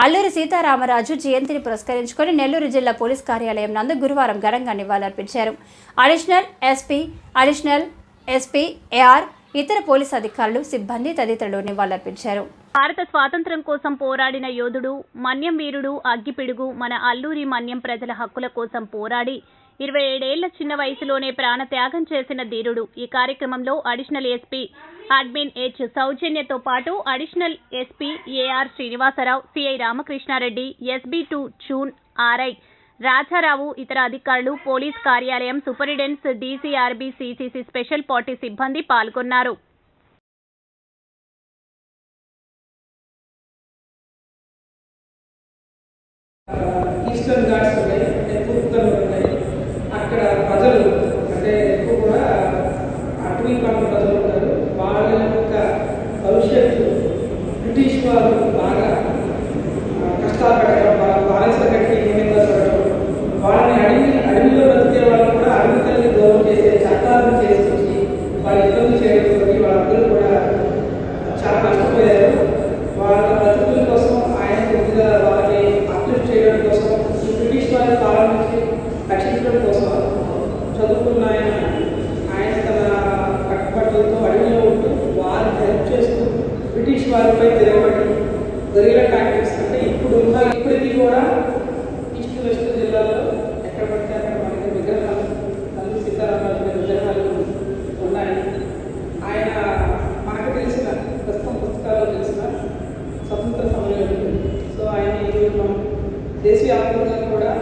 అల్లూరి సీతారామరాజు జయంతిని పురస్కరించుకొని నెల్లూరు జిల్లా పోలీస్ కార్యాలయం నందు గురువారం ఘనంగా నివాళులర్పించారు. అడిషనల్ ఎస్పీ ఏఆర్, ఇతర పోలీస్ అధికారులు, సిబ్బంది తదితరులు నివాళులర్పించారు. భారత స్వాతంత్ర్యం కోసం పోరాడిన యోధుడు, మన్యం వీరుడు, అగ్గిపిడుగు మన అల్లూరి మన్యం ప్రజల హక్కుల కోసం పోరాడి 27 ఏళ్ల చిన్న వయసులోనే ప్రాణత్యాగం చేసిన ధీరుడు. ఈ కార్యక్రమంలో అడిషనల్ ఎస్పీ అడ్మిన్ హెచ్ సౌజన్యతో పాటు additional SP AR Srinivasa Rao, CI Ramakrishna Reddy, SB two జూన్ ఆర్ఐ రాజారావు, ఇతర అధికారులు, పోలీస్ కార్యాలయం superintendents, DCRB, CCC special party సిబ్బంది పాల్గొన్నారు. ఈస్టర్న్ ఘాట్స్ ఉన్నాయి, తూర్పుతలు ఉన్నాయి. అక్కడ ప్రజలు అంటే ఎక్కువ కూడా అటవీ ప్రాంత ప్రజలు ఉంటారు. వాళ్ళ యొక్క భవిష్యత్తు బ్రిటిష్ వాళ్ళు బాగా కష్టాలు పెట్టడం, వాళ్ళ బానిస కట్టి నియమింగా చూడడం, వాళ్ళని అడవిలో బతికే వాళ్ళు కూడా అడవి తల్లి గౌరవం చేసే చట్టాలను చేసుకొచ్చి వాళ్ళ ఇబ్బంది చేయడంతో వాళ్ళందరూ కూడా చాలా నష్టపోయారు. వాళ్ళ బ్రతుకుల కోసం ఆయన కొద్దిగా వాళ్ళని అప్లిఫ్ట్ చేయడం కోసం, ఈ బ్రిటిష్ వారి కాలం నుంచి రక్షించడం కోసం చదువుకున్న ఆయన తన కట్టుబట్టలతో అడవిలో ఉంటూ వారిని హెల్ప్ చేస్తూ బ్రిటిష్ వారిపై తిరగబడి గొరిల్లా టాక్టిక్స్ అంటే ఇప్పటికీ కూడా ఈస్ట్ వెస్ట్ జిల్లాలో ఎక్కడ పడితే అక్కడ మనకి విగ్రహాలు, అల్లూరి సీతారామరాజు విగ్రహాలు ఉన్నాయి. ఆయన మనకు తెలిసిన ప్రస్తుతం పుస్తకాల్లో తెలిసిన స్వతంత్ర సమయంలో. సో ఆయన ఈరోజు మనం దేశవ్యాప్తంగా కూడా